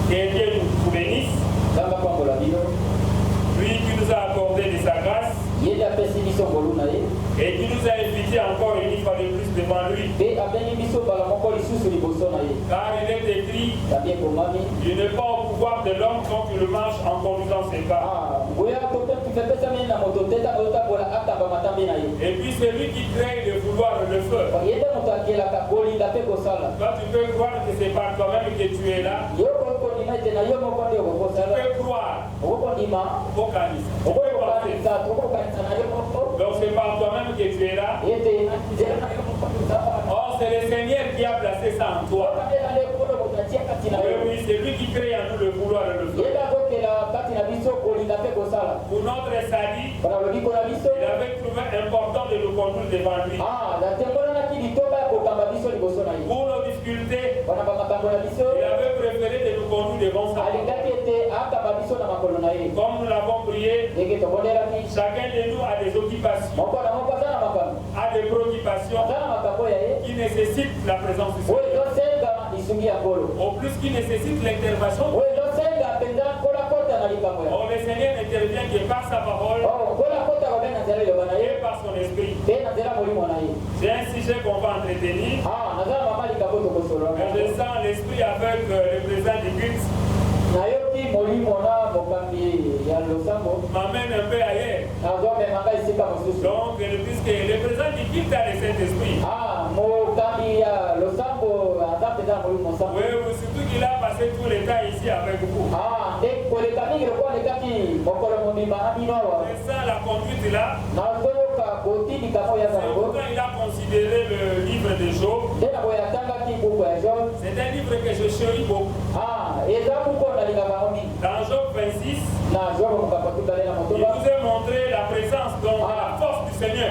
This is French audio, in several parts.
Que Dieu nous bénisse. Lui qui nous a accordé de sa grâce. Et qui nous a invités encore une fois de plus devant lui. Car il est écrit, il n'est pas au pouvoir de l'homme quand il marche en conduisant ses pas. Et puis celui qui crée le vouloir le feu. Toi tu peux croire que c'est par toi-même que tu es là. Tu peux croire au Kanisa. Tu peux penser. Donc c'est par toi-même que tu es là. Or c'est le Seigneur qui a placé ça en toi. Oui, c'est lui qui crée en nous le vouloir et le feu. Pour notre salut, il avait trouvé important de nous conduire devant lui. Pour nos difficultés, il avait préféré de nous conduire devant ça. Comme nous l'avons prié, chacun de nous a des occupations, a des préoccupations qui nécessitent la présence du Seigneur. Au plus qui nécessite l'intervention. Or le Seigneur n'intervient que par sa parole et par son esprit. C'est un sujet qu'on va entretenir. Je sens l'esprit avec le président du culte. M'amène un peu ailleurs. Donc, puisque le président du culte a le Saint-Esprit. Oui, surtout qu'il a passé tout le temps ici avec vous. C'est ça la conduite là. C'est pourquoi il a considéré le livre de Job. C'est un livre que je chéris beaucoup. Dans Job 26, il nous a montré la présence, donc la force du Seigneur.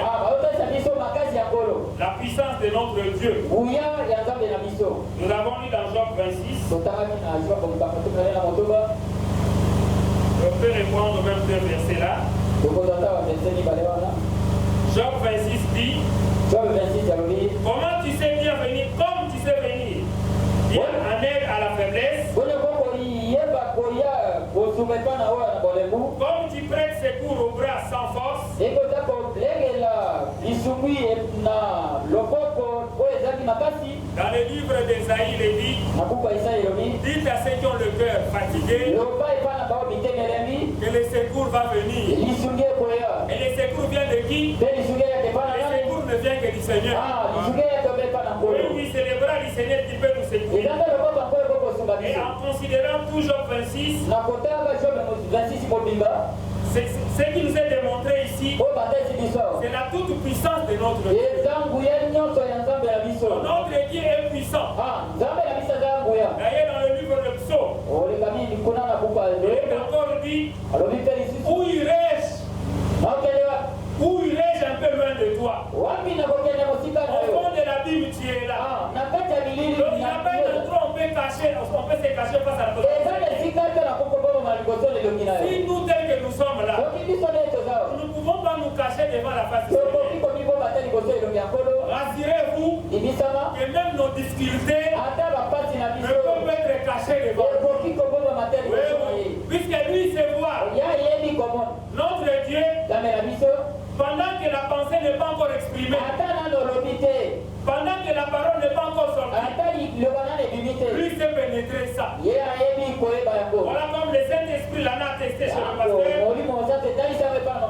La puissance de notre Dieu. Nous l'avons lu dans Job 26. Je peux répondre aux mêmes deux versets là. Job 26 dit, comment tu sais bien venir comme tu sais venir. Viens en aide à la faiblesse. Comme tu prêtes secours au bras sans force. Dans le livre d'Ésaïe, il est dit, dites à ceux qui ont le cœur fatigué que le secours va venir. Et le secours vient de qui? Le secours ne vient que du Seigneur. Oui, c'est le bras du Seigneur qui peut nous secourir. Et en considérant tout Job 26, ce qui nous est démontré ici, c'est la toute puissance de notre Dieu. Notre Dieu est puissant. D'ailleurs, dans le livre de Psaume, il est encore dit, où irais-je? Où irais-je un peu loin de toi? Au fond de la Bible, tu es là. Donc, il n'y a pas d'endroit où on peut se cacher face à la personne. Si nous, tels que nous sommes là, nous ne pouvons pas nous cacher devant la face du Seigneur. Rassurez-vous que même nos difficultés ne peuvent être cachées devant nous. Oui, puisque lui sait voir. Notre Dieu, pendant que la pensée n'est pas encore exprimée, pendant que la parole n'est pas encore sortie, lui sait pénétrer ça. Voilà comme le Saint-Esprit l'a attesté sur le pasteur.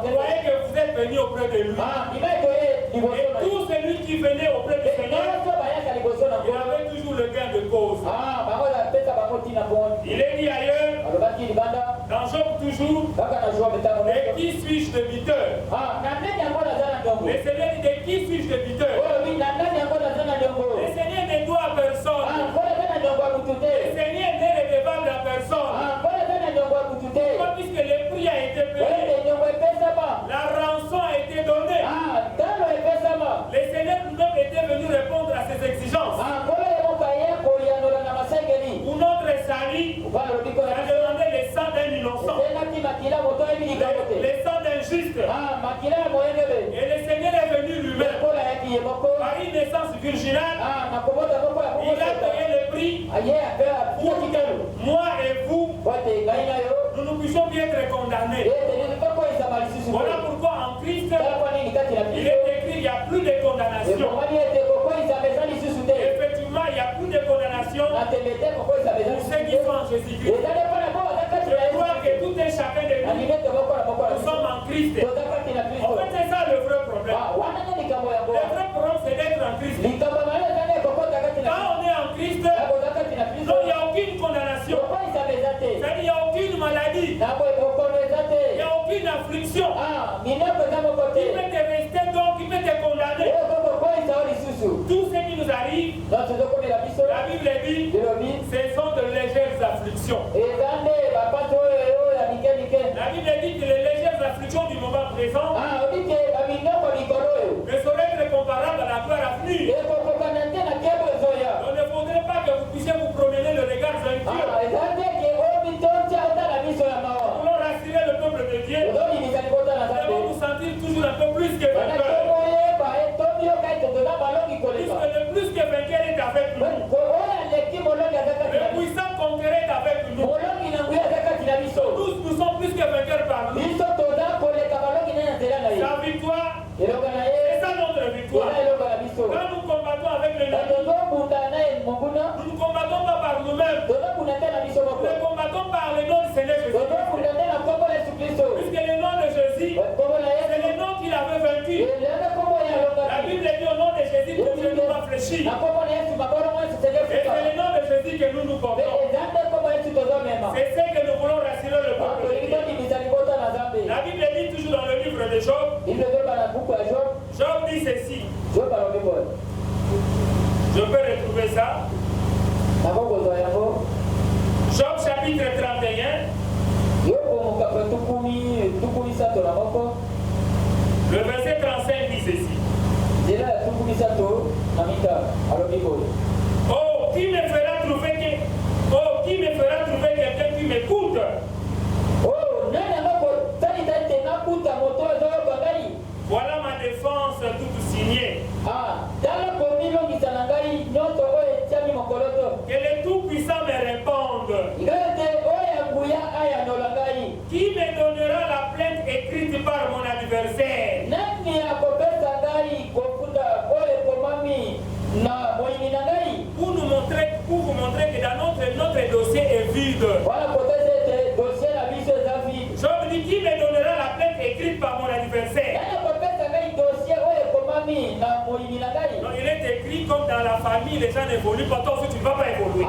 Vous voyez que vous êtes venu auprès de lui. Et tout celui qui venait auprès du Seigneur, il avait toujours le gain de cause. Il est dit ailleurs, dans Job toujours, et qui suis-je de buteur? Le Seigneur dit, de qui suis-je de buteur? Le Seigneur ne doit à personne. Le Seigneur n'est redevable à personne. Pourquoi? Puisque le prix a été payé. La rançon a été donnée. Le Seigneur nous-mêmes était venu répondre à ses exigences. Pour notre salut, il a demandé le sang d'un innocent, le sang d'un juste. Et le Seigneur est venu lui-même par une naissance virginale. Il a payé le prix pour moi et condamné. Voilà pourquoi en Christ, il est écrit qu'il n'y a plus de condamnation. Effectivement, il n'y a plus de condamnation pour ceux qui sont en Jésus-Christ. Je crois que tout un chacun de nous sommes en Christ. En fait, c'est ça le vrai problème. Le vrai problème, c'est d'être en Christ. Quand on est en Christ, non, il n'y a aucune condamnation. C'est-à-dire, il n'y a aucune maladie. Il n'y a aucune affliction. Qui peut te rester donc, qui peut te condamner. Tout ce qui nous arrive, la Bible dit, ce sont de légères afflictions. La Bible dit que les légères afflictions du moment présent ne sauraient être comparables à la gloire à venir. Donc, ne faudrait pas que vous puissiez vous promener le regard inquiet. Nous voulons rassurer le peuple de Dieu. Nous devons nous sentir toujours un peu plus que vainqueurs. Puisque le plus que vainqueur est avec nous. Le puissant conquérant est avec nous. Tous nous sommes plus que vainqueurs par nous. Sa victoire, c'est ça notre victoire. Quand nous combattons avec l'ennemi, nous ne combattons pas par nous-mêmes. Nous ne combattons par le nom du Seigneur Jésus. Puisque le nom de Jésus, c'est le nom qu'il avait vaincu. La Bible dit au nom de Jésus que Dieu nous a fléchi. Et c'est le nom de Jésus que nous nous portons. C'est ce que nous voulons rassurer le peuple. La Bible dit toujours dans le livre de Job. Job dit ceci. Je peux retrouver ça. Job chapitre 31. Le verset 35 dit ceci. Oh, qui me fera trouver quelqu'un qui m'écoute? Voilà ma défense toute signée. Que le Tout-Puissant me réponde. Qui me donnera la plainte écrite par mon adversaire? Pour vous montrer que dans notre dossier est vide. Job dit qui me donnera la plainte écrite par mon adversaire? Donc il est écrit comme dans la famille, les gens n'évoluent pas, toi aussi tu ne vas pas évoluer.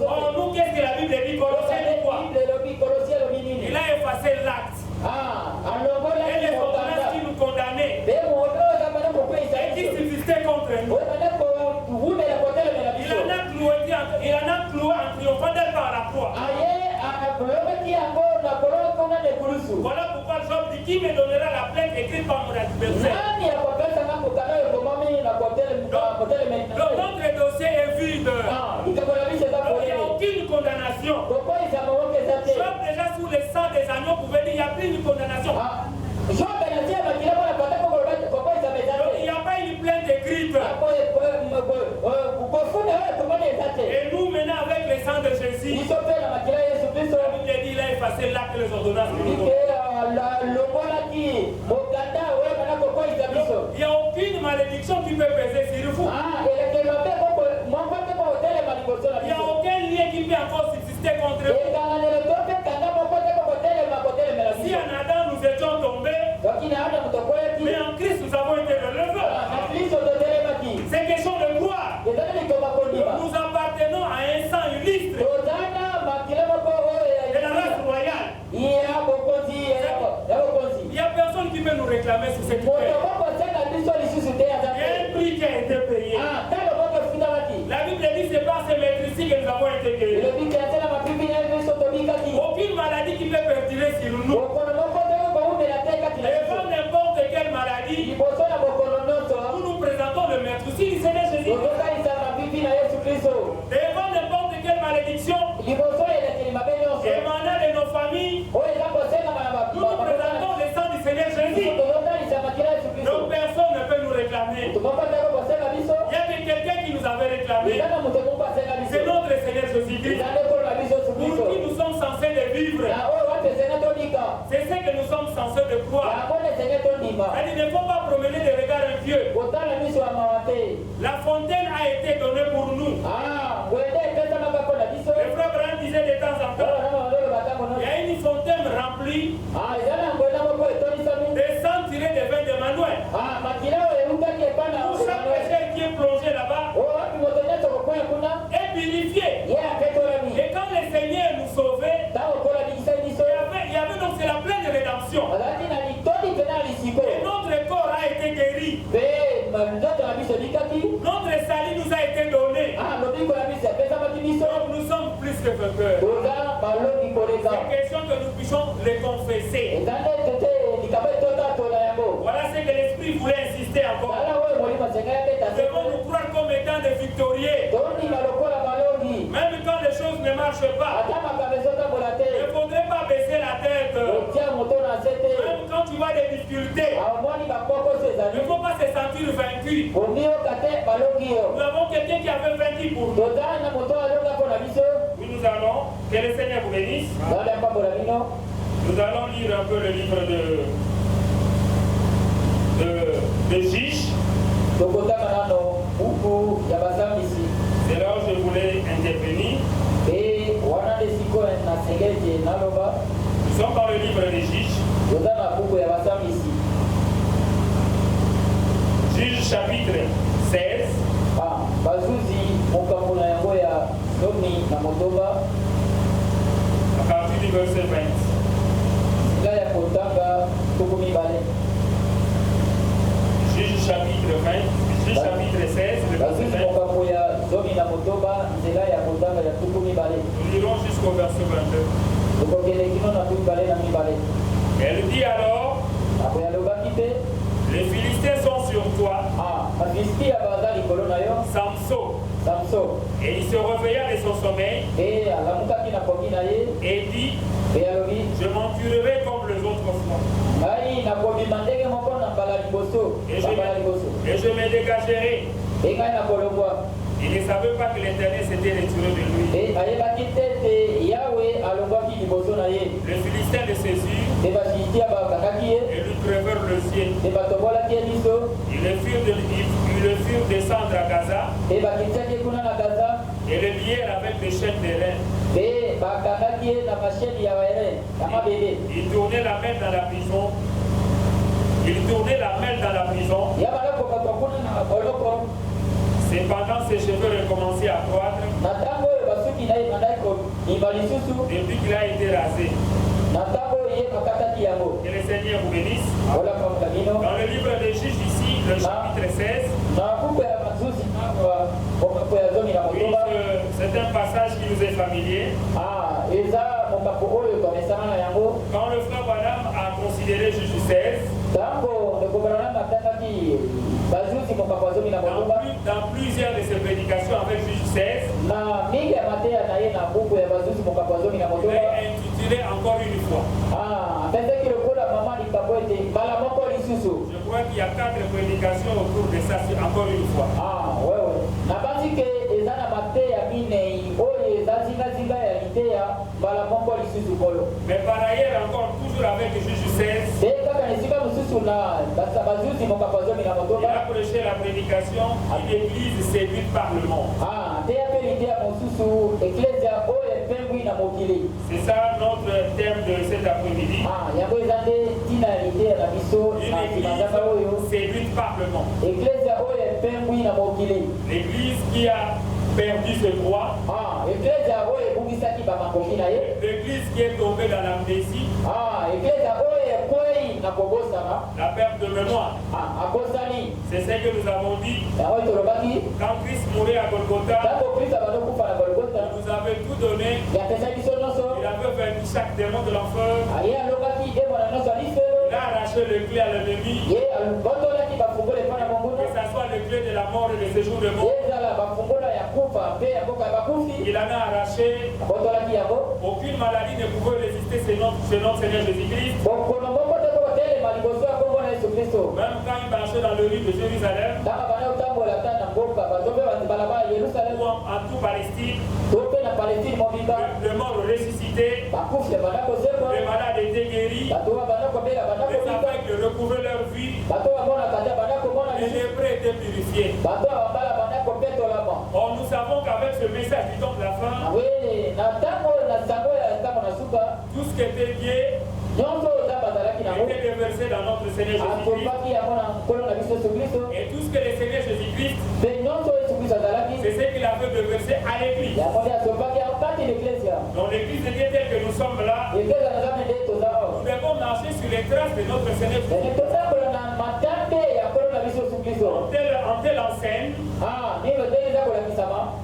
Oh, nous, qu'est-ce que la Bible dit? Colossiens quoi? Il a effacé l'acte. Et les ordonnances qui nous condamnaient et qui subsistaient contre nous. Il en a cloué en triomphant d'elle par la croix. Voilà pourquoi Job dit qui me donnera la plainte écrite par mon adversaire. Donc notre dossier est vide. Donc il n'y a aucune condamnation. Job déjà sous le sang des agneaux pouvait dire il n'y a plus de condamnation. Donc il n'y a pas une plainte écrite. Et nous maintenant avec le sang de Jésus, la Bible dit il a effacé l'acte et les ordonnances. Il n'y a aucune malédiction qui peut peser sur vous. Il n'y a aucun lien qui peut encore subsister contre vous. Si en Adam nous étions tombés, mais en Christ nous avons été relevés. C'est question de gloire. Nous appartenons à un sang illustre de la race royale. Il n'y a personne qui peut nous réclamer sur cette terre. Il y a un prix qui a été payé. La Bible dit que c'est par ces maîtrises que nous avons été guéris. Aucune maladie qui peut perdurer sur nous. Devant n'importe quelle maladie, nous nous présentons le maître aussi du Seigneur Jésus. Devant n'importe quelle malédiction émanant de nos familles, nous nous présentons le sang du Seigneur Jésus. Donc personne ne peut nous réclamer. Il y a quelqu'un qui nous avait réclamé. C'est notre Seigneur Jésus-Christ. Pour qui nous de croire. Il ne faut pas promener des regards invieux. La fontaine a été donnée pour nous. Le frère Branham disait de temps en temps, il y a une fontaine remplie de sang tiré des veines de Manuel. Pour chaque pécheur qui est plongé là-bas est purifié. Et quand le Seigneur nous sauvait, il y avait donc c'est la pleine rédemption. Et notre corps a été guéri. Notre salut nous a été donné. Donc nous sommes plus que vainqueurs. C'est question que nous puissions les confesser. Voilà ce que l'Esprit voulait insister encore. Nous devons nous croire comme étant des victorieux. Même quand les choses ne marchent pas, il ne faudrait pas baisser la tête. Même quand tu vois des difficultés, il ne faut pas se sentir vaincu. Nous avons quelqu'un qui avait vaincu pour nous. Nous allons, que le Seigneur vous bénisse. Nous allons lire un peu le livre de Juge. C'est là où je voulais intervenir. Nous sommes dans le livre de Juge. Juge chapitre 16. À partir du verset 20. Juge chapitre 20. Juge chapitre 16. Le verset 20. Nous lirons jusqu'au verset 22. Elle dit alors, les Philistins sont sur toi, Samson. Et il se réveilla de son sommeil et dit, je m'enfuirai comme les autres fois. Et je me dégagerai. Il ne savait pas que l'Éternel s'était retiré de lui. Les Philistins le saisirent et lui crevèrent le ciel. Ils le firent descendre à Gaza et le lièrent avec des chaînes de reins. Il tournait la main dans la prison. Cependant, ses cheveux recommençaient à croître depuis qu'il a été rasé. Que le Seigneur vous bénisse. Dans le livre de Juges ici, le chapitre 16, oui, c'est un passage qui nous est familier. Quand le frère Branham a considéré Juges 16, dans plusieurs de ses prédications avec Juges 16, il est intitulé encore une fois. Je crois qu'il y a 4 prédications autour de ça, c'est encore une fois. Mais par ailleurs, encore toujours avec Juges 16, il a prêché la prédication d'une église séduite par le monde. C'est ça notre thème de cet après-midi. Une église séduite par le monde. L'église qui a perdu ses droits. L'église qui est tombée dans l'amnésie. La perte de mémoire. C'est ce que nous avons dit. Quand Christ mourait à Golgotha, vous avez tout donné. Il avait vaincu chaque démon de l'enfer. Il a arraché le clé à l'ennemi. Que ce soit le clé de la mort et de séjour de mort. Il en a arraché. Aucune maladie ne pouvait résister selon Seigneur Jésus-Christ. Même quand il marchait dans le rue de Jérusalem, ou en tout Palestine, le mort ressuscité, les malades étaient guéris, les découvert leur vie, les lépreux étaient purifiés. Or, nous savons qu'avec ce message du temps de la fin, tout ce qui était lié était déversé dans notre Seigneur Jésus-Christ. Et tout ce que le Seigneur Jésus-Christ, c'est ce qu'il avait déversé à l'Église. Donc l'Église était telle que nous sommes là. Nous devons marcher sur les traces de notre Seigneur Jésus-Christ. En telle enseigne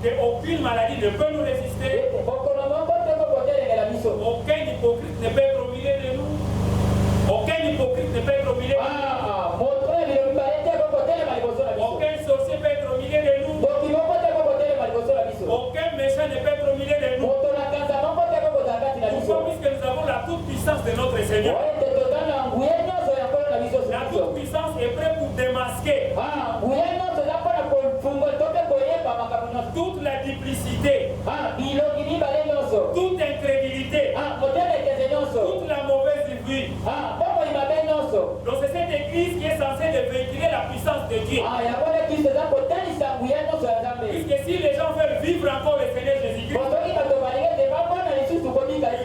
qu'aucune maladie ne peut nous résister. Aucun hypocrite ne peut être au milieu de nous. Aucun hypocrite ne peut être au milieu de nous. Aucun sorcier peut être au milieu de nous. Aucun méchant ne peut être au milieu de nous. Pourquoi? Puisque nous avons la toute puissance de notre Seigneur. La toute puissance est prête pour démasquer toute la duplicité, toute incrédulité, toute la mauvaise vie. Donc c'est cette église qui est censée véhiculer la puissance de Dieu. Puisque si les gens veulent vivre encore le Seigneur Jésus-Christ, ils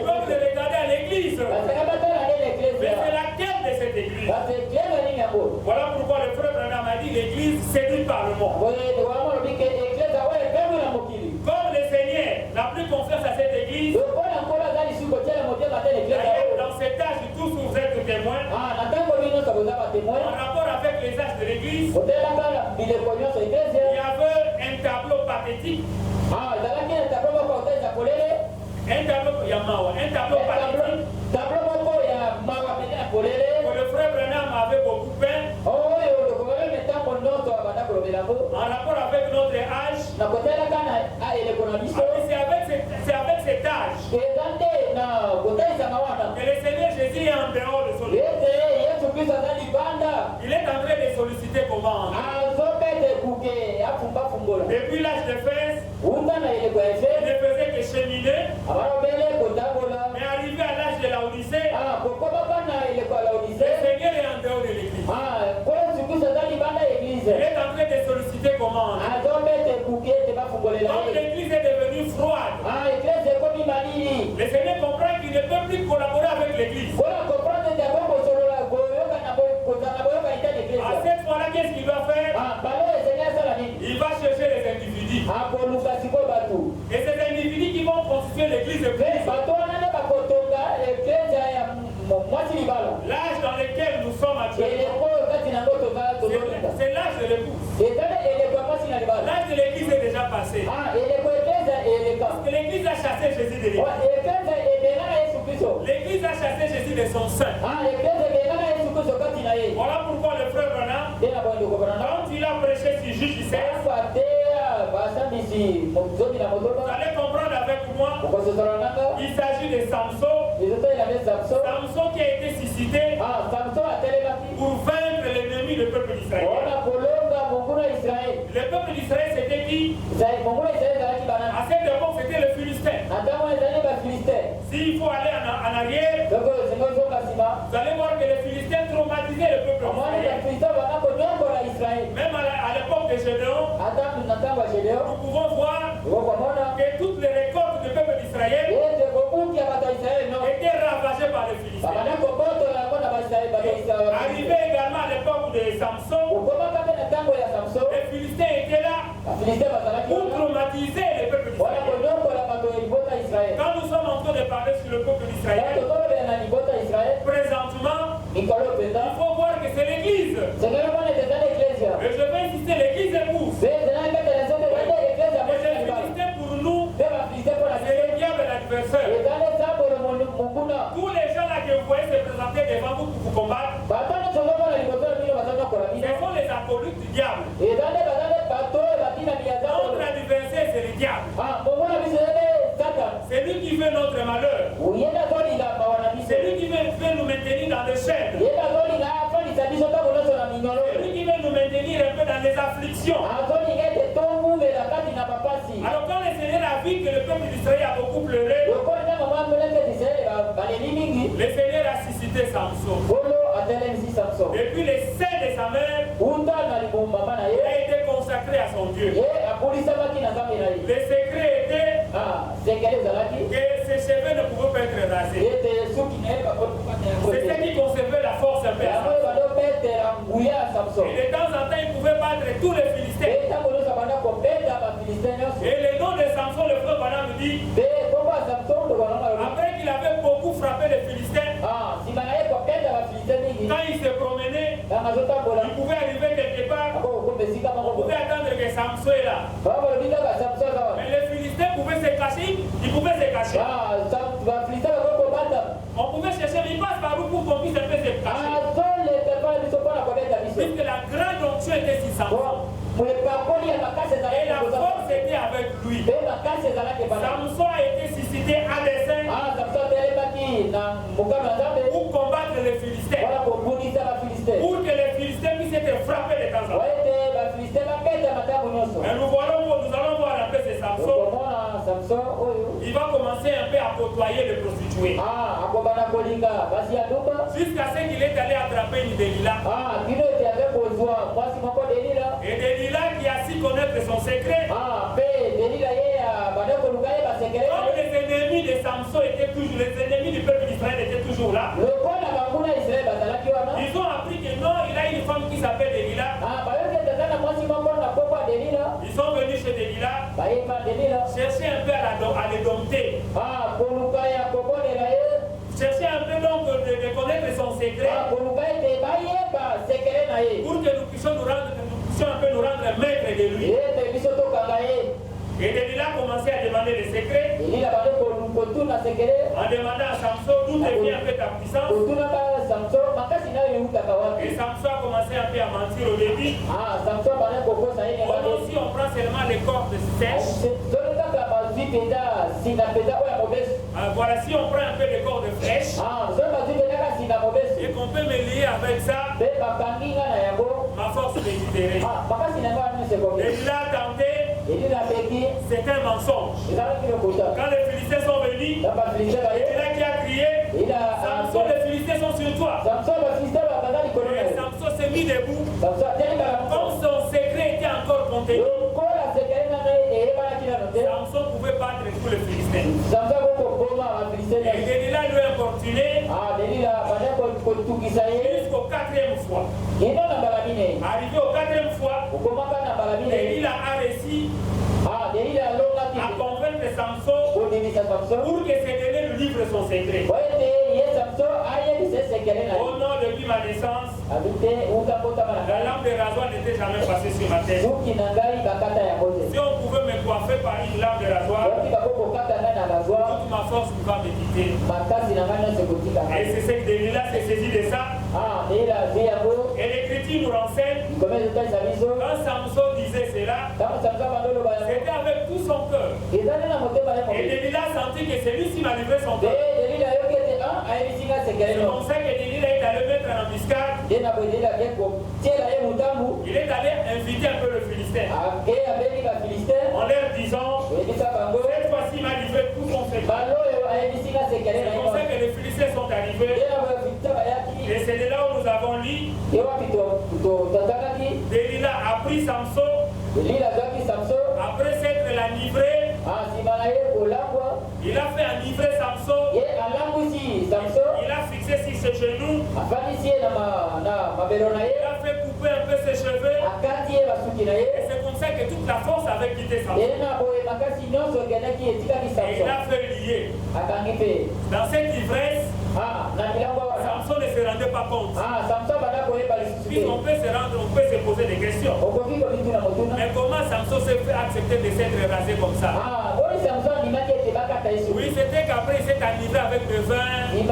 peuvent le regarder à l'église. Mais c'est laquelle de cette église? Voilà pourquoi le frère Branham a dit l'église séduite par le monde. Comme le Seigneur n'a plus confiance à cette église, dans cet âge, tous vous êtes témoins, en rapport avec les âges de l'église, il y avait un tableau pathétique. Un tableau pathétique que le frère Branham avait beaucoup peint en rapport avec notre âge. C'est avec cet âge que le Seigneur Jésus est en dehors de son lit. Il est en train de solliciter comment? Depuis l'âge de Fès, il ne faisait que cheminer. Mais arrivé à l'âge de la Odyssée, le Seigneur est en dehors de l'église. Il est en train de solliciter comment? Comme l'église est devenue froide, le Seigneur comprend qu'il ne peut plus collaborer avec l'église. À cette fois-là, qu'est-ce qu'il va faire? Il va chercher les individus. Et ces individus qui vont constituer l'église de Christ, l'âge dans lequel nous sommes actuellement, c'est l'âge de l'épouse. L'âge de l'église est déjà passé. Parce que l'église a chassé Jésus de l'église. L'église a chassé Jésus de son sein. Voilà pourquoi le frère Branham, quand il a prêché sur Juge 16, vous allez comprendre avec moi, il s'agit de Samson. Samson qui a été suscité pour vaincre l'ennemi du peuple d'Israël. Le peuple d'Israël c'était qui? À cette époque c'était le Philistin. S'il faut aller en arrière, vous allez voir que les Philistins traumatisaient le peuple d'Israël. Même à l'époque de Gédéon, nous pouvons voir que toutes les récoltes du peuple d'Israël étaient ravagées par les Philistins. Arrivé également à l'époque de Samson, les Philistins étaient là pour traumatiser le peuple d'Israël. Quand nous sommes en train de parler sur le peuple d'Israël, présentement, il faut voir que c'est l'église. Et je vais insister, l'église épouse. Et les Philistins pour nous, c'est le diable l'adversaire. Tous les gens là que vous voyez se présenter devant vous pour vous combattre, ce sont les acolytes du diable. Notre adversaire, c'est le diable. C'est lui qui veut notre malheur. C'est lui qui veut nous maintenir dans les chaînes. C'est lui qui veut nous maintenir un peu dans les afflictions. Alors quand le Seigneur a vu que le peuple d'Israël a beaucoup pleuré, le Seigneur a suscité Samson. Depuis le sein de sa mère, il a été consacré à son Dieu. Le secret était que ses cheveux ne pouvaient pas être rasés. C'est ce qui concevait la force un peu à Samson. Et de temps en temps, il pouvait battre tous les Philistins. Et le nom de Samson, le frère Branham me dit, après qu'il avait beaucoup frappé les Philistins, quand il se promenait, il pouvait arriver quelque part, on pouvait attendre que Samson est là. Mais les Philistins pouvaient se cacher, ils pouvaient se cacher. On pouvait chercher, mais il passe par où pour qu'on puisse un peu se cacher. Puisque la grande onction était sur Samson. Et la force était avec lui. Samson a été suscité à dessein pour combattre les Philistins. Pour que les Philistins puissent être frappés de temps en temps. Mais nous allons voir un peu ce Samson. Il va commencer un peu à côtoyer les prostituées. Jusqu'à ce qu'il est allé attraper une Delilah. Et Delilah qui a su connaître son secret. Comme les ennemis de Samson étaient toujours, les ennemis du peuple d'Israël étaient toujours là. Ils ont appris que non, il a une femme qui s'appelle Delilah. Ils sont venus chez Delilah, chercher un peu à les dompter. Chercher un peu donc de connaître son secret. Pour que nous puissions un peu nous rendre maîtres de lui. Et Delilah a commencé à demander les secrets. En demandant à Samson d'où te vient un peu ta puissance. Et Samson a commencé un peu à mentir au début. Si on prend seulement les cordes sèches. Voilà, si on prend un peu les cordes fraîches. Et qu'on peut me lier avec ça. Ma force est libérée. Delilah a tenté. C'est un mensonge. Quand les Philistins sont venus, Delilah qui a crié, Samson, les Philistins sont sur toi. Et Samson s'est mis debout. Comme son secret était encore contenu, Samson pouvait battre tous les Philistins. Et Delilah lui a importuné jusqu'au 4e fois. Arrivé au 4e fois, Delilah a réussi à convaincre Samson pour que ce dernier lui livre son secret. Au nom depuis ma naissance, la lampe de rasoir n'était jamais passée sur ma tête. Si on pouvait me coiffer par une lampe de rasoir, toute ma force va me quitter. Et c'est ce que Delilah s'est saisi de ça. Et l'Écriture nous renseigne, quand Samson disait cela, c'était avec tout son cœur. Et Delilah sentit que c'est lui qui m'a livré son cœur. C'est comme ça que Delilah est allé mettre en embuscade. Il est allé inviter un peu le Philistin. En leur disant, cette fois-ci il m'a livré tout son secret. C'est comme ça que les Philistins sont arrivés. Et c'est de là où nous avons lu. Delilah a pris Samson. Après s'être la livré, il a fait enivrer Samson. Il a fixé sur ses genoux. Il a fait couper un peu ses cheveux. Et c'est comme ça que toute la force avait quitté Samson. Et il a fait lier. Dans cette ivresse, Samson ne se rendait pas compte. Puisqu'on peut se rendre, on peut se poser des questions. Mais comment Samson s'est fait accepter de s'être rasé comme ça? Oui, c'était qu'après il s'est enivré avec le vin. Ils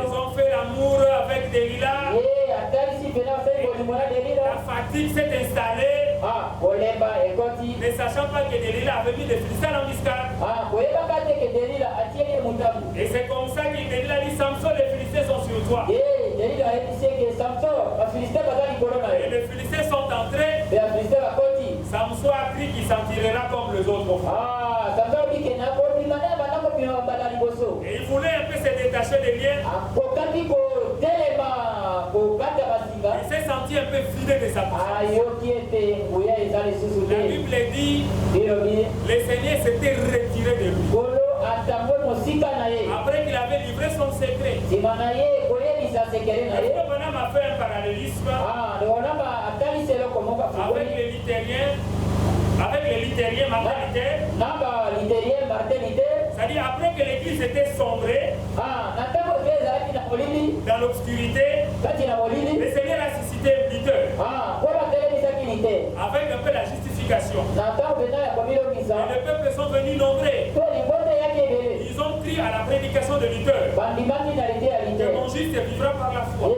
ont fait l'amour avec Delilah. La fatigue s'est installée. Ne sachant pas que Delilah avait mis des Philistins en embuscade. Et c'est comme ça que Delilah dit, Samson, les Philistins sont sur toi. Et les Philistins sont entrés. Samson a cru qu'il s'en tirera comme les autres. Et il voulait un peu se détacher des liens. sorti un peu vidé de sa puissance. La Bible dit le Seigneur s'était retiré de lui. Après qu'il avait livré son secret. Est-ce que Branham a fait un parallélisme avec les littériens? Avec les littériens, c'est-à-dire après que l'église était sombrée dans l'obscurité, le Seigneur a suscité un lutteur avec un peu la justification. Et les peuples sont venus nombreux. Ils ont crié à la prédication de lutteur que mon juste vivra par la foi.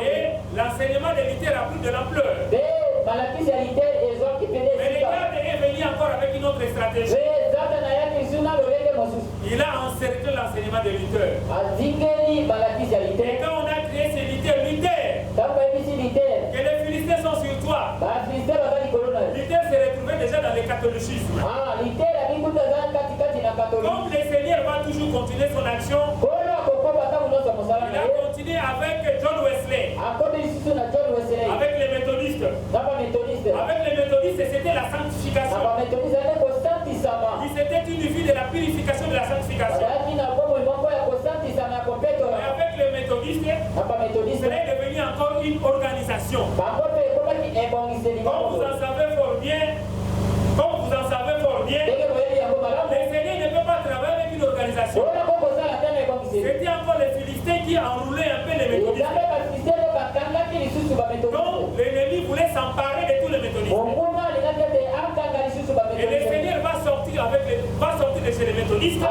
Et l'enseignement de lutteur a pris de l'ampleur. Mais le garde est venu encore avec une autre stratégie. Il a encerclé l'enseignement de Luther. Et quand on a créé ces Luther, que les Philistins sont sur toi, Luther s'est retrouvé déjà dans le catholicisme. Comme le Seigneur va toujours continuer son action, il a continué avec John Wesley, avec les méthodistes. Avec les méthodistes, c'était la sanctification. C'était une vie de la purification de la sanctification. Et avec les méthodistes, cela est devenu encore une organisation. Comme vous en savez fort bien, le Seigneur ne peut pas travailler avec une organisation. C'était encore les Philistins qui enroulaient un peu les méthodistes. Donc l'ennemi voulait s'emparer de tous les méthodistes. Et le Seigneur va sortir de chez les méthodistes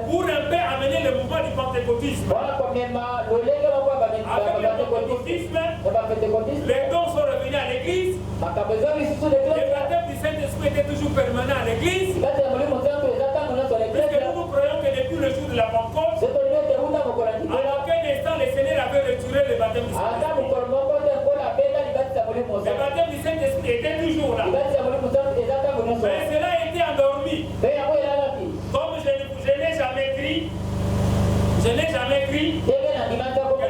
pour un peu amener le mouvement du pentecôtisme. Avec le pentecôtisme, les dons sont revenus à l'église. Le baptême du Saint-Esprit était toujours permanent à l'église. Puisque nous croyons que depuis le jour de la Pentecôte, à aucun instant le Seigneur avait retiré le baptême du Saint-Esprit. Le baptême du Saint-Esprit était toujours là. Mais cela a été endormi. Comme je n'ai jamais écrit que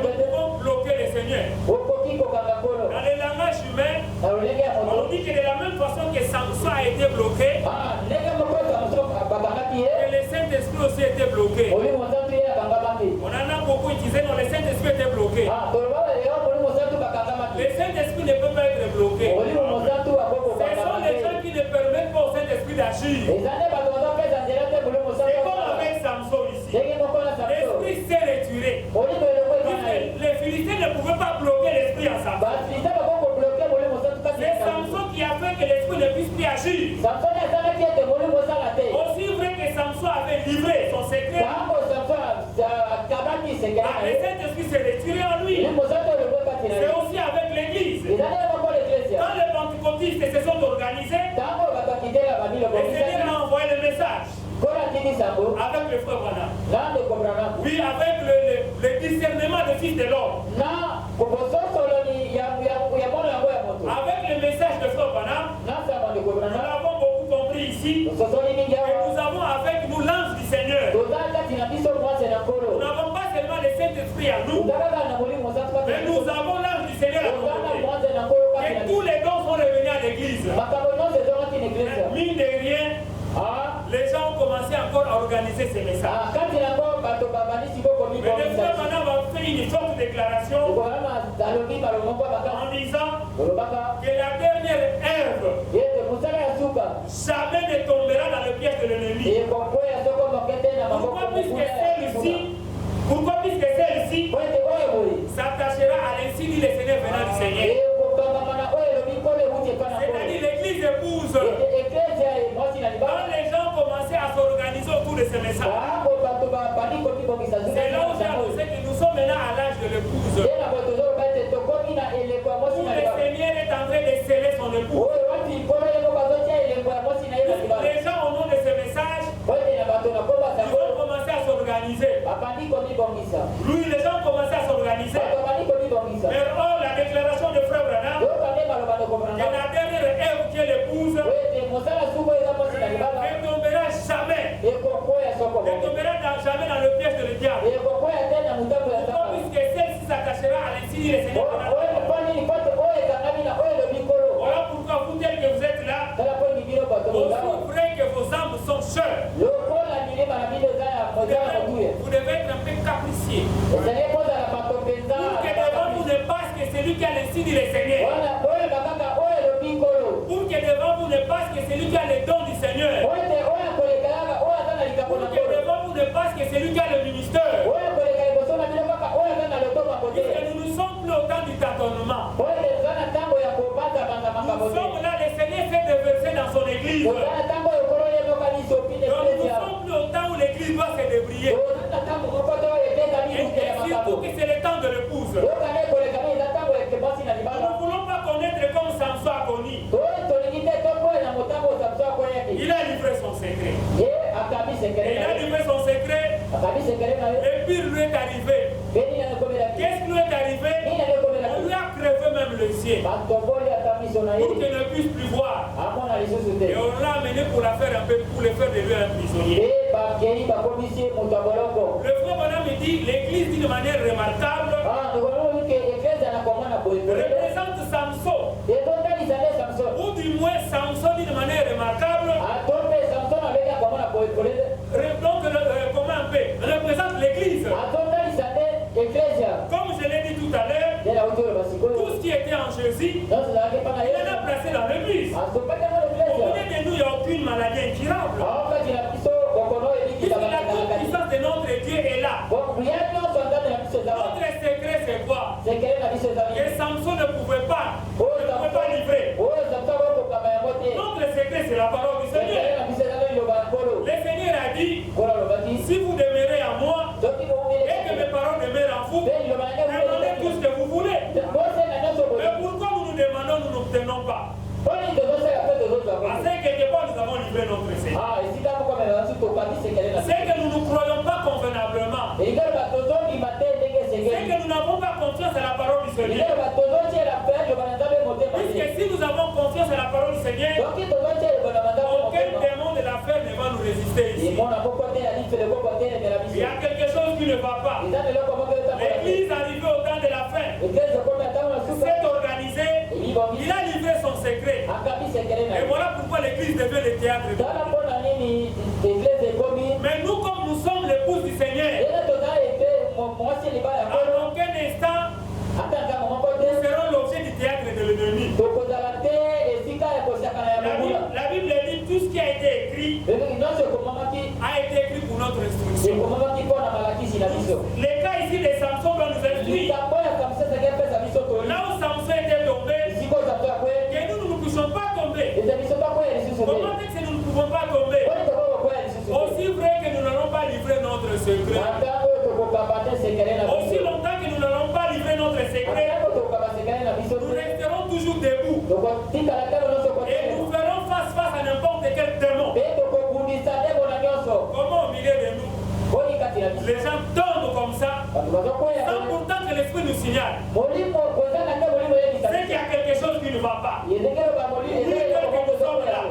nous pouvons bloquer le Seigneur. Dans le langage humain, on dit que de la même façon que Samson a été bloqué, que le Saint-Esprit aussi a été bloqué. On en a beaucoup utilisé, non, le Saint-Esprit était bloqué. Le Saint-Esprit ne peut pas être bloqué. Ce sont les gens qui ne permettent pas au Saint-Esprit d'agir. C'est comme avec Samson ici. L'Esprit s'est retiré. Les Philistins ne pouvaient pas bloquer l'Esprit en Samson. C'est Samson qui a fait que l'Esprit ne puisse plus agir. Aussi vrai que Samson avait livré son secret, le Saint-Esprit s'est retiré en lui. C'est aussi avec l'Église. Quand les pentecôtistes se sont organisés, le Seigneur a envoyé le message avec le frère Branham. Oui, avec le discernement des fils de l'homme. Avec le message de frère Branham, nous l'avons beaucoup compris ici. Et nous avons avec nous l'ange du Seigneur. Nous n'avons pas seulement le Saint-Esprit à nous, mais nous avons l'ange du Seigneur à nous. Et tous les dons sont revenus à l'église. Mine de rien, les gens ont commencé encore à organiser ces messages. Mais le frère Branham a fait une forte déclaration en disant que la dernière herbe jamais ne tombera dans le piège de l'ennemi. Pourquoi puisque celle-ci s'attachera à l'insigne du Seigneur venant du Seigneur. C'est-à-dire l'église épouse. Quand les gens commençaient à s'organiser autour de ces messages, c'est là où j'ai annoncé que nous sommes maintenant à l'âge de l'épouse. Où le Seigneur est en train de sceller son épouse. Les gens au nom de ces messages, ils vont commencer à s'organiser. Lui, les gens commençaient à s'organiser. Mais or, la déclaration de frère Branham, que la dernière Ève qui est l'épouse, ne tombera jamais. Ne tombera jamais dans le piège de le diable. Puisque celle-ci s'attachera à l'insigne dit le Seigneur. Voilà pourquoi vous, tel que vous êtes là, vous ouvrez que vos âmes sont chères. Vous devez être un peu capricieux. Pour que devant vous ne passe que celui qui a le signe du Seigneur. Pour que devant vous ne passe que celui qui a le don du Seigneur. Pour que devant vous ne passe que celui qui a le ministère. Puisque nous ne sommes plus au temps du tâtonnement. Nous sommes là, le Seigneur fait déverser dans son église. Donc nous ne sommes plus au temps où l'église doit se débriller. Et surtout que c'est le temps de l'épouse. Nous ne voulons pas connaître comme Samson a connu. Il a livré son secret. Et il a livré son secret. Et puis il lui est arrivé. Qu'est-ce qui lui est arrivé? On lui a crevé même le ciel. Pour qu'il ne puisse plus voir. Et on l'a amené pour la faire un peu, pour le faire de lui un prisonnier. Le frère Bonhomme me dit, l'église d'une manière remarquable représente Samson. Ou du moins Samson d'une manière remarquable. Donc, comment on peut représente l'église. Comme je l'ai dit tout à l'heure, tout ce qui était en Jésus, il en a placé dans l'église. Au milieu de nous, il n'y a aucune maladie incurable. Puisque la puissance de notre Dieu est là. Notre secret, c'est quoi? Que Samson ne pouvait pas livrer. Notre secret, c'est la parole du Seigneur. Le Seigneur a dit, si vous demeurez en moi, et que mes paroles demeurent en vous, demandez tout ce que vous voulez. Mais pourquoi nous nous demandons, nous n'obtenons pas? Parce que quelque part nous avons livré notre Seigneur. C'est que nous ne nous croyons pas convenablement. C'est que nous n'avons pas confiance à la parole du Seigneur. Puisque si nous avons confiance à la parole du Seigneur, aucun démon de la fer ne va nous résister ici. Il y a quelque chose qui ne va pas. L'église arrivée au temps de la fin s'est organisée. Il a livré son secret. Et voilà pourquoi l'église devient le théâtre de Dieu. Mais nous, comme nous sommes l'épouse du Seigneur, à aucun instant, nous serons l'objet du théâtre de l'ennemi. La Bible dit tout ce qui a été écrit a été écrit pour notre instruction. Les cas ici de Samson vont nous instruire. Là où Samson était tombé, que nous ne puissions pas tomber. Comment est-ce que nous ne pouvons pas tomber? Aussi vrai que nous n'allons pas livrer notre secret. Aussi longtemps que nous n'allons pas livrer notre secret, nous resterons toujours debout. Et nous ferons face à n'importe quel démon. Comment au milieu de nous, les gens tombent comme ça, sans pourtant que l'esprit nous signale. C'est qu'il y a quelque chose qui ne va pas. Nous sommes là.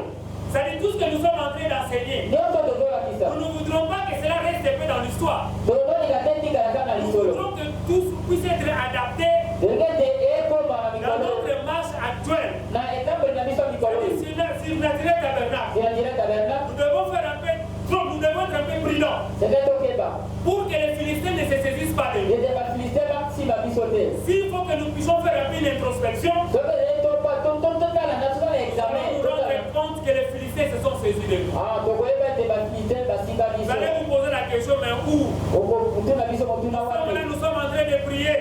Ça dit tout ce que nous sommes en train d'enseigner. Nous ne voudrons pas que cela reste peu dans l'histoire. Nous voudrons que tout puisse être adapté dans notre marche actuelle. Sur l'atelier tabernacle. Nous devons faire un peu trop, nous devons être un peu prudents. Pour que les Philistins ne se saisissent pas de nous. S'il faut que nous puissions faire un peu une introspection, nous nous rendre compte que les Philistins se sont saisis de nous. Vous allez vous poser la question, mais où? Nous sommes en train de prier.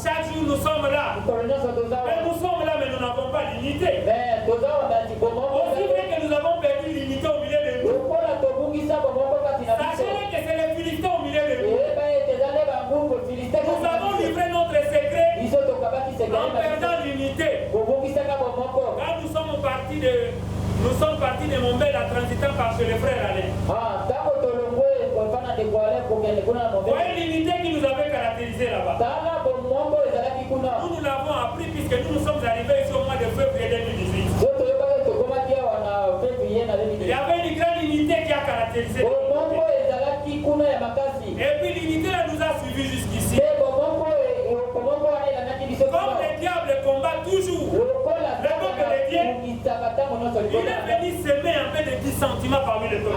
Chaque jour nous sommes là. Mais nous sommes là, mais nous n'avons pas l'unité. Aussi vrai que nous avons perdu l'unité au milieu de nous. Sachez que c'est les Philistins au milieu de nous. Nous avons livré notre secret en perdant l'unité. Quand nous sommes partis de Montbel en transitant par chez les frères Alain. Voyez l'unité qui nous avait caractérisé là-bas. Nous l'avons appris puisque nous sommes arrivés ici au mois de février 2018. Il y avait une grande unité qui a caractérisé. Et puis l'unité là nous a suivis jusqu'ici. toujours. Le peuple de Dieu, il est venu semer un peu de dissentiment parmi le peuple.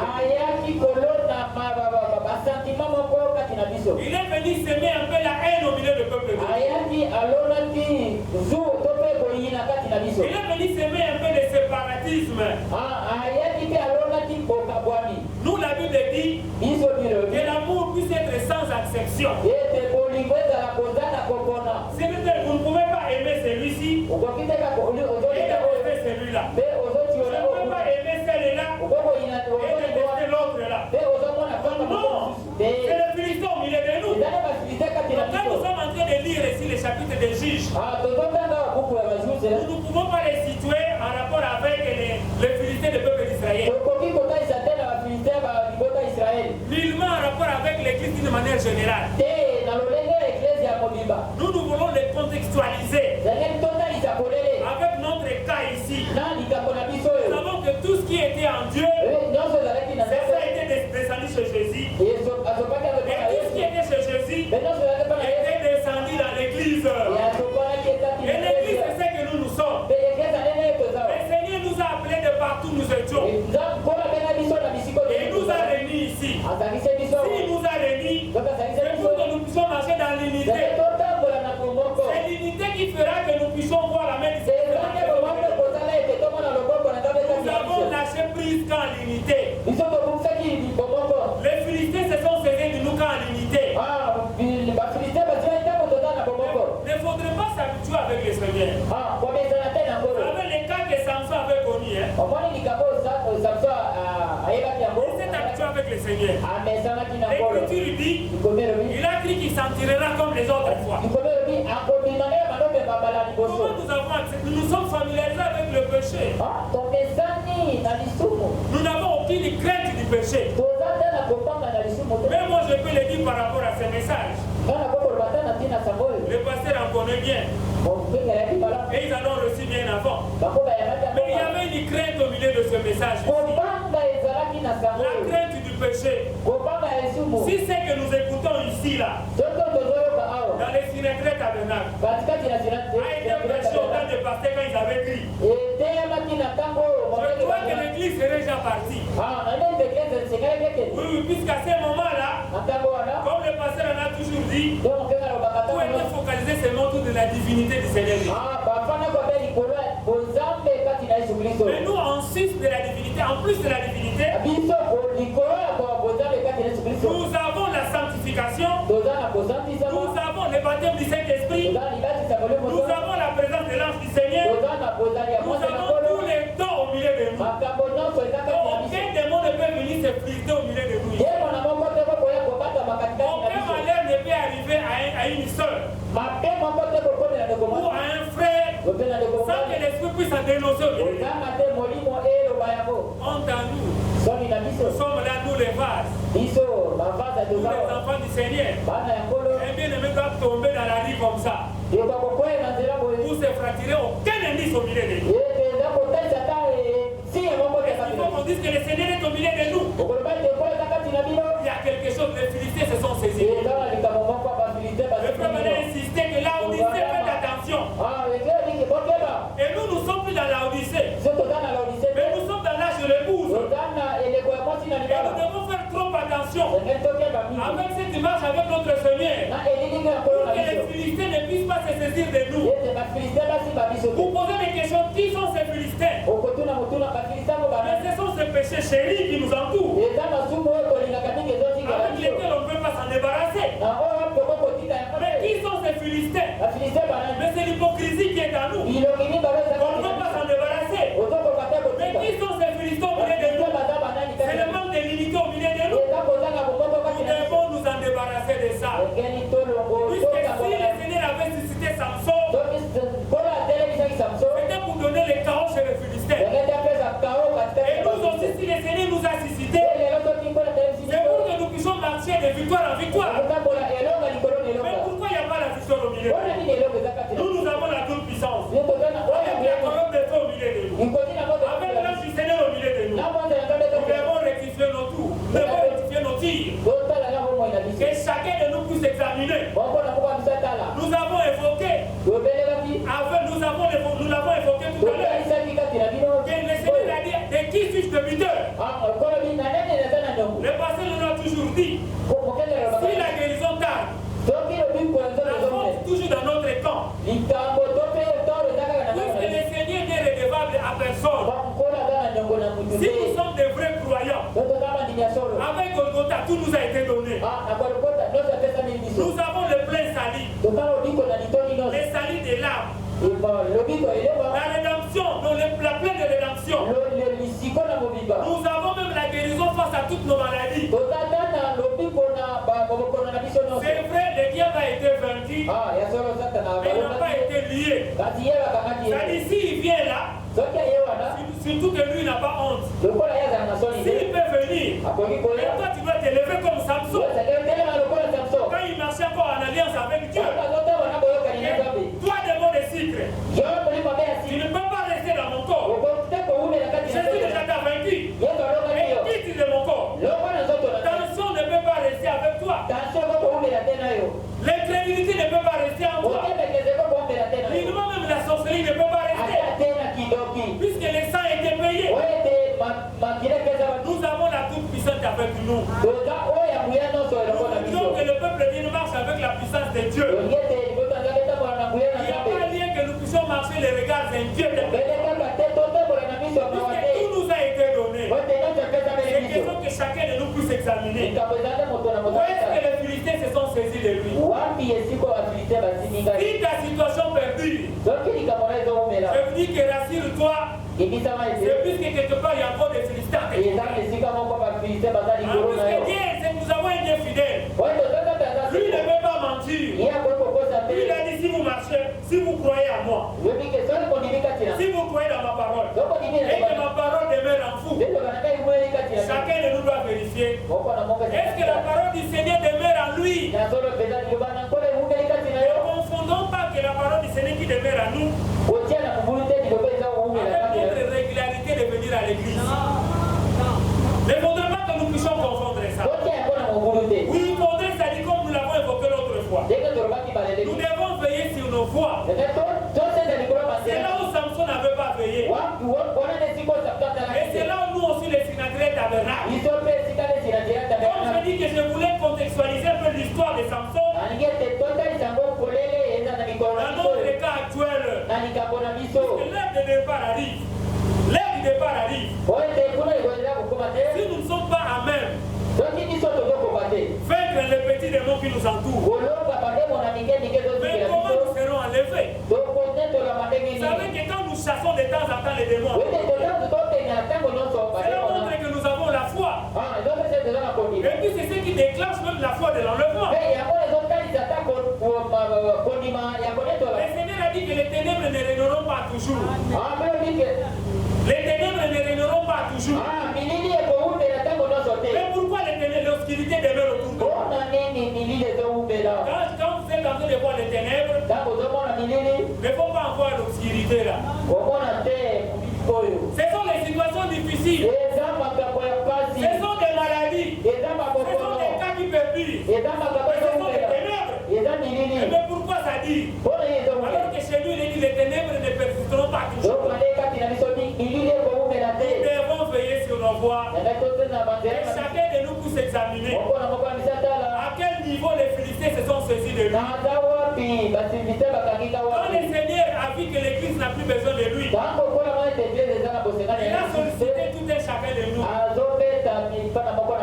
Il est venu semer un peu la haine au milieu du peuple de Dieu. Il est venu semer un peu de séparatisme. Nous, la Bible dit que l'amour puisse être sans exception. C'est-à-dire que vous ne pouvez pas aimer celui-ci et détester celui-là. Vous ne pouvez pas aimer celle-là et détester l'autre-là. Non, c'est le Philistin au milieu de nous. Quand nous sommes en train de lire ici les chapitres des Juges, nous ne pouvons pas les situer en rapport avec les Philistins du peuple d'Israël. Nullement en rapport avec l'Église d'une manière générale. Nous voulons les contextualiser avec notre cas ici. Nous savons que tout ce qui était en Dieu, ça a été descendu chez Jésus. Et tout ce qui était chez Jésus était descendu dans l'Église. Et l'Église, c'est ce que nous sommes. Le Seigneur nous a appelés de partout où nous étions. Et il nous a réunis ici. S'il nous a réunis, c'est pour que nous puissions marcher dans l'unité. C'est l'unité qui fera que nous puissions voir la main du Seigneur. Nous avons lâché prise qu'en l'unité. Les Philistins se sont serrés de nous qu'en l'unité. Ne faudrait pas s'habituer avec le Seigneur. Vous savez les cas que Samson avait connus. Il s'est habitué avec le Seigneur. L'Écriture dit, il a dit qu'il s'en tirera comme les autres fois. Comment nous avons accepté? Nous sommes familiarisés avec le péché. Nous n'avons aucune crainte du péché. Mais moi je peux le dire par rapport à ce message. Le pasteur en connaît bien. Et ils en ont reçu bien avant. Mais il y avait une crainte au milieu de ce message. La crainte du péché. Si c'est que nous écoutons ici, là, dans les synagogues tabernacles, a été prêché au temps des pasteurs quand ils avaient crié. Je crois que l'église serait déjà partie. Oui, puisqu'à ce moment-là, comme le pasteur en a toujours dit, tout était focalisé seulement autour de la divinité du Seigneur. Mais nous, en sus de la divinité, en plus de la divinité, nous avons la sanctification, nous avons le baptême du Saint-Esprit, nous avons la présence de l'ange du Seigneur, nous avons tous les dons au milieu de nous. Aucun démon ne peut venir se friser au milieu de nous. Aucun malheur ne peut arriver à une sœur ou à un frère sans que l'esprit puisse en dénoncer au milieu de nous. Honte à nous. Nous sommes là, nous les vases. Nous les enfants du Seigneur. Un bien-aimé doit tomber dans la rue comme ça. Pour se fracturer, aucun indice au milieu de nous. Il faut qu'on dise que le Seigneur est au milieu de nous. Il y a quelque chose, les Philistins se sont saisis. Le frère m'a insisté que là, Odyssée, faites attention. Et nous sommes plus dans la Odyssée. Mais nous sommes dans l'âge de l'épouse. Et nous devons faire trop attention avec cette image avec notre Seigneur. Pour que les Philistins ne puissent pas se saisir de nous. Vous posez des questions, qui sont ces Philistins? Mais ce sont ces péchés chéris qui nous entourent, avec lesquels on ne peut pas s'en débarrasser. Mais qui sont ces Philistins? Mais c'est l'hypocrisie qui est en nous. On ne peut pas s'en débarrasser. Mais qui sont ces Philistins au milieu de nous? C'est le manque de l'unité au milieu de nous. Nous devons nous en débarrasser de ça. Puisque si le Seigneur avait suscité Samson, c'était pour donner le chaos chez les Philistins. Et nous aussi, si le Seigneur nous a suscité, c'est pour que nous puissions marcher de victoire en victoire. Mais pourquoi il n'y a pas la victoire au milieu? Nous avons la toute puissance. Avec la colonne de feu au milieu de nous. Avec l'ange du Seigneur au milieu de nous. Nous devons rectifier nos tours. Nous devons rectifier nos tirs. Que chacun de nous puisse examiner. Nous avons évoqué, nous avons le fils de buteur. Le passé nous a toujours dit, si la guérison tarde, la faute toujours dans notre camp. Puisque le Seigneur n'est redevable à personne. Si nous sommes des vrais croyants, avec Golgotha, tout nous a été donné. Nous avons le plein salut, le salut des larmes, la rédemption, la pleine rédemption. Nous avons même la guérison face à toutes nos maladies. C'est vrai, le diable a été vaincu, mais il n'a pas été lié. C'est-à-dire, s'il vient là, surtout que lui n'a pas honte. S'il peut venir, et toi tu dois te lever comme Samson. Quand il marchait encore en alliance avec Dieu, toi démon de sucre, tu ne peux pas rester dans mon corps. Jésus déjà t'a vaincu. Et quitte de mon corps. Tension ne peut pas rester avec toi. L'incrédulité ne peut pas rester en toi. Évidemment, même la sorcellerie ne peut pas rester. Puisque le sang a été payé. Nous avons la toute puissante avec nous. Donc que le peuple de Dieu marche avec la puissance de Dieu. Il n'y a pas lien que nous puissions marcher les regards inquiets. Puisque tout nous a été donné. C'est question que chacun de nous puisse examiner. Où est-ce que les Philistins se sont saisis de lui? Si ta situation perdue, je vous dis que rassure-toi. C'est plus que quelque part il y a encore des Philistins. Puisque Dieu, nous avons un Dieu fidèle. Lui ne peut pas mentir. Lui il a dit si vous marchez, si vous croyez à moi, si vous croyez dans ma parole, et que ma parole demeure en vous, chacun de nous doit vérifier. Est-ce que la parole du Seigneur demeure en lui? Ne confondons pas que la parole du Seigneur qui demeure en nous avec notre régularité de venir à l'église. Ne faudrait pas que nous puissions confondre ça. Oui, il faudrait, ça dit comme nous l'avons évoqué l'autre fois. Nous devons veiller sur nos voix. C'est là où Samson n'avait pas veillé. Et c'est là où nous aussi les synagogues tabernacles. Comme je dis que je voulais contextualiser un peu l'histoire de Samson. Dans notre cas actuel, l'heure de départ arrive. L'heure du départ arrive. Si nous ne sommes pas à même vaincre les petits démons qui nous entourent, mais comment nous serons enlevés? Vous savez que quand nous chassons de temps en temps les démons, cela montre que nous avons la foi. Et puis c'est ce qui déclenche même la foi de l'enlèvement. Le Seigneur a dit que les ténèbres ne régneront pas toujours. Les ténèbres ne régneront pas toujours. Mais pourquoi les ténèbres, l'obscurité demeure autour de nous? Quand vous êtes en train de voir les ténèbres, ne faut pas en voir l'obscurité là. Ce sont les situations difficiles. Ce sont des maladies. Ce sont des cas qui perdurent. Ce sont des ténèbres. Mais pourquoi ça dit? Alors que chez lui, il dit les ténèbres ne persisteront pas toujours. Nous devons veiller sur nos voies. Et chacun de nous puisse examiner à quel niveau les Philistins se sont saisis de lui. Quand le Seigneur a vu que l'Église n'a plus besoin de lui, il a sollicité tout un chacun de nous.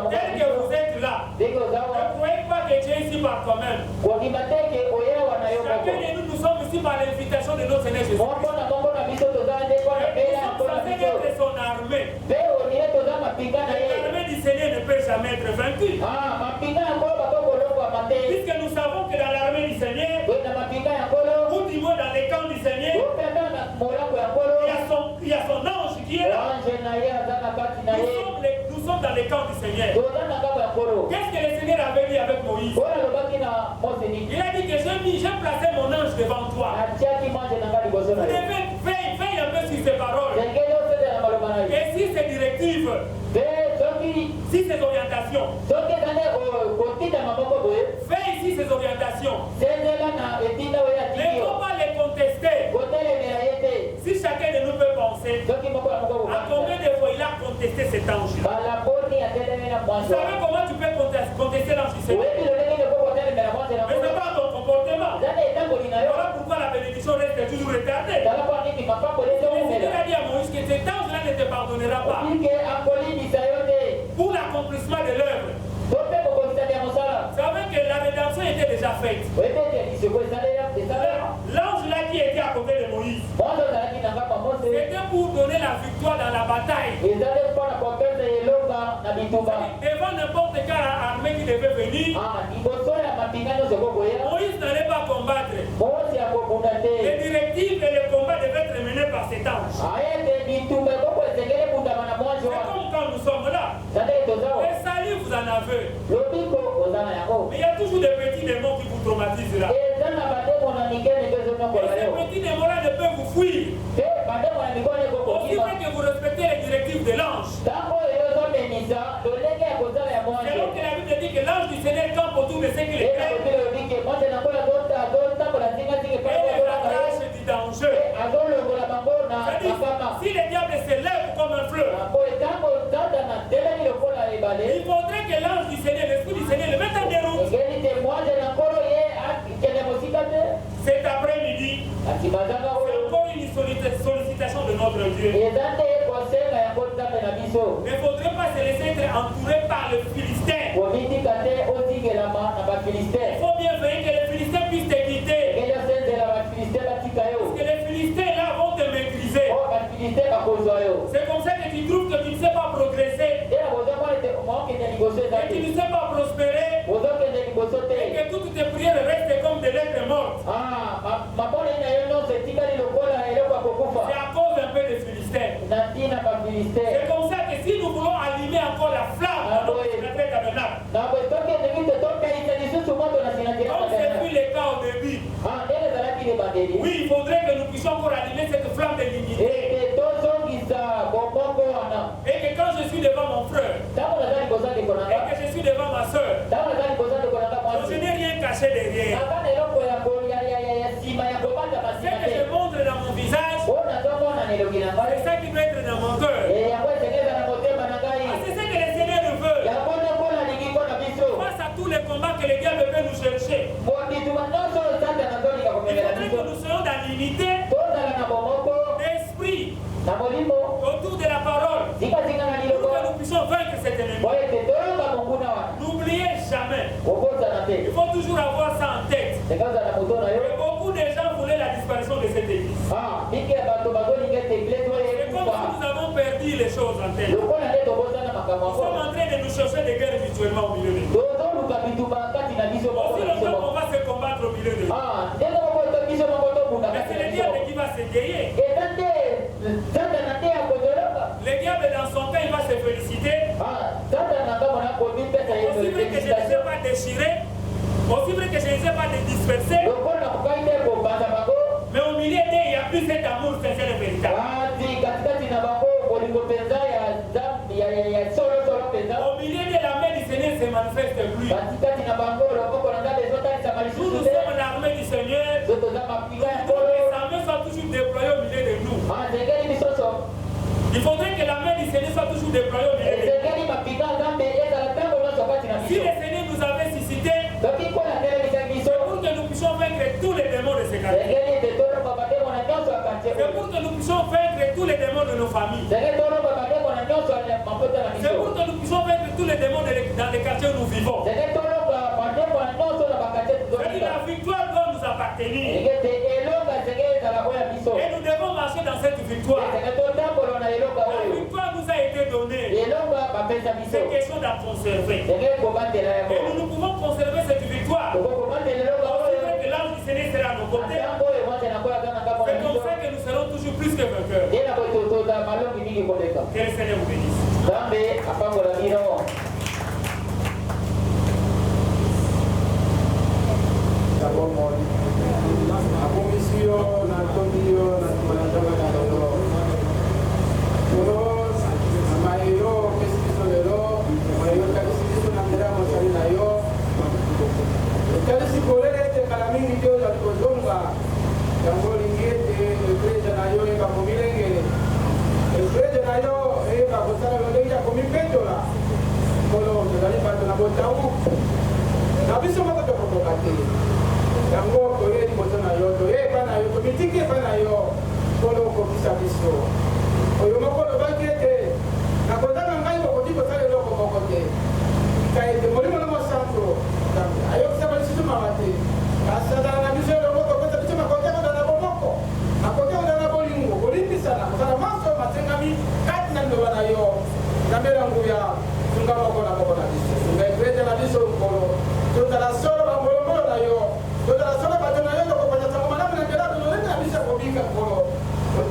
Tel que vous êtes là, ne croyez pas que Dieu est ici par toi-même. Chacun de nous, nous sommes ici par l'invitation de notre Seigneur Jésus. Nous sommes censés être son armée. L'armée du Seigneur ne peut jamais être vaincue. Puisque nous savons que dans l'armée du Seigneur, ou du moins dans les camps du Seigneur, il y a son ange qui est là. Nous sommes dans les camps du Seigneur. Qu'est-ce que le Seigneur avait dit avec Moïse? Il a dit que j'ai placé mon ange devant toi. Vous devez veiller un peu sur ses paroles. Et si ses directives, si ses orientations, fais ici ses orientations. Ne faut pas les contester. Si chacun de nous peut penser, à combien de fois il a contesté contester cet ange-là. Vous savez comment tu peux contester l'ange du Seigneur? Mais ce n'est pas ton comportement. Voilà pourquoi la bénédiction reste toujours retardée. Il a dit à Moïse que cet ange-là ne te pardonnera pas pour l'accomplissement de l'œuvre. Vous savez que la rédemption était déjà faite. L'ange là qui était à côté de Moïse, c'était pour donner la victoire dans la bataille. Devant n'importe quelle armée qui devait venir, Moïse n'allait pas combattre. Les directives et le combat devaient être menés par cet ange. C'est comme quand nous sommes là. Les salut, vous en avez. Mais il y a toujours des petits démons qui vous traumatisent là. Et ces petits démons-là ne peuvent vous fuir. Aussi vrai que vous respectez les directives de l'ange. C'est donc que la Bible dit que l'ange du Seigneur campe autour de ceux qui les craignent. Et les attache du danger. Si le diable se lève comme un fleuve, il faudrait que l'ange du Seigneur, l'Esprit du Seigneur, le mette en déroute. Cet après-midi, c'est encore une sollicitation de notre Dieu. Il ne faudrait pas se laisser être entouré par le Philistin. Il faut bien veiller que les Philistins puissent te quitter. Parce que les Philistins là vont te maîtriser. C'est comme ça que tu trouves que tu ne sais pas progresser. Que tu ne sais pas prospérer. Et que toutes tes prières restent comme des lettres mortes. C'est à cause un peu des Philistins. C'est comme ça que si nous voulons allumer encore la flamme dans notre tabernacle, comme c'est plus le cas au début, oui, il faudrait que nous puissions encore allumer cette flamme de l'unité. Et que quand je suis devant mon frère, et que je suis devant ma soeur, je n'ai rien caché derrière. Ce que je montre dans mon visage, c'est ça qui doit être dans mon cœur. C'est ça que le Seigneur veut. Face à tous les combats que le diable peut nous chercher, il faudrait que nous soyons dans l'unité d'esprit autour de la parole pour que nous puissions vaincre cet ennemi. N'oubliez jamais, il faut toujours avoir ça en tête. Et beaucoup de gens voulaient la disparition de cette église. C'est comme si nous avons perdu les choses en tête. Nous sommes en train de nous chercher des guerres mutuellement au milieu de nous. Aussi longtemps qu'on va se combattre au milieu de nous. Mais c'est le diable qui va se guérir. Le diable dans son temps il va se féliciter. Aussi vrai que je ne les ai pas déchirés, aussi vrai que je ne les ai pas dispersés, mais au milieu d'eux il n'y a plus cet amour sincère et véritable. Au milieu de la main du Seigneur se manifeste plus. Nous sommes l'armée du Seigneur. Les armées soient toujours déployées au milieu de nous. Il faudrait que la main du Seigneur soit toujours déployée au milieu de nous. Si le Seigneur nous avait suscité, c'est pour que nous puissions vaincre tous les démons de ces quartiers. C'est pour que nous puissions vaincre tous les démons de nos familles. C'est pour que nous puissions vaincre tous les démons dans les quartiers où nous vivons. La victoire doit nous appartenir. Et nous devons marcher dans cette victoire. La victoire nous a été donnée. C'est question d'en conserver. Et nous pouvons conserver cette victoire. Que l'ange du Seigneur sera à nos côtés. C'est comme ça que nous serons toujours plus que vainqueurs. Que le Seigneur vous bénisse. Iglesia na yo, tahu na biso moko to kokate yango oye di botona yo to e bana yo to mitike bana yo kolo ko bisa biso oyo moko lo bakete na kotanga ngai ko kotiko sale lo ko kokote kai de molimo no santo ayo kusaba biso mawate asada na biso lo ko kota biso makote ko na bomoko makote ko na bolingo bolimbi sana kala maso matengami katna ndo bana yo na mbele nguya tunga moko na biso tunga ekrete na biso kolo tunga la solo ba molimo na yo tunga la solo ba tona yo ko pata tango mana na ngela ko na biso ko bika kolo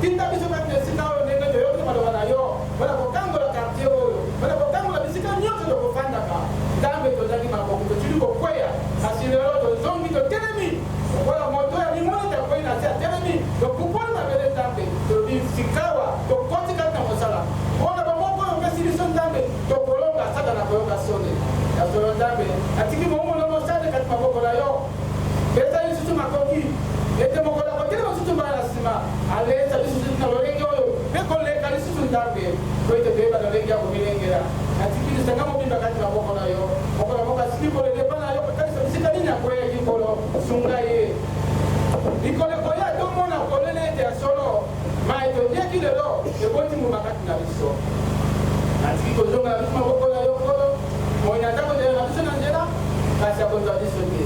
tinda biso ba nesina yo nene yo ko bana yo bana ko kango la quartier oyo bana ko kango la bisika nyoto ko fanda ka dambe to dagi ma ko tuli ko kwea asilero to zongi to telemi wala moto ya limoni ta ko ina tia telemi to kupona na bele dambe to bi sikawa to koti ka na mosala ona ba moko yo kasi biso dambe to kolonga saka na ko sone ya to dambe atiki mo mo no sale ka maboko na yo beta ni situ makoki ete moko la ko tele mo situ ba la sima ale ta biso situ na lorengi oyo be ko le ka situ dambe ko ite be ba na lorengi ya ko bilengera atiki ni sanga mo bimba kati maboko na yo moko la moko siki ko le bana yo ka sika ni na ko ya ki ko sunga ye ikole ko ya to mo na ko le ete solo mai to ye ki le do e ko ti mo makati na biso atiki ko zonga na maboko na yo ko mo ina ta ko de na biso na njera kasi ko ndo biso ke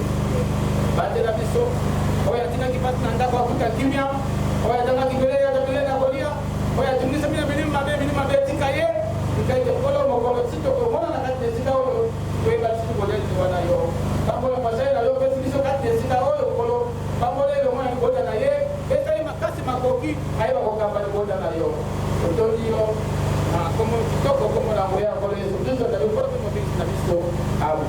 bande na biso oya tina ki pat na ndako akuta kimya oya tanga ki bele ya bele na golia oya tumisa mina mabe tikaye tikaye ko lo mo ko sito ko mo na kati sika o ko ba sito ko le wana yo pambo la pasai na yo pe biso kati sika o ko lo pambo le mo na ko na ye eta makasi makoki aiba ko kamba ko na yo to dio como toko como la voy a poner eso entonces la yo por que mo na biso abu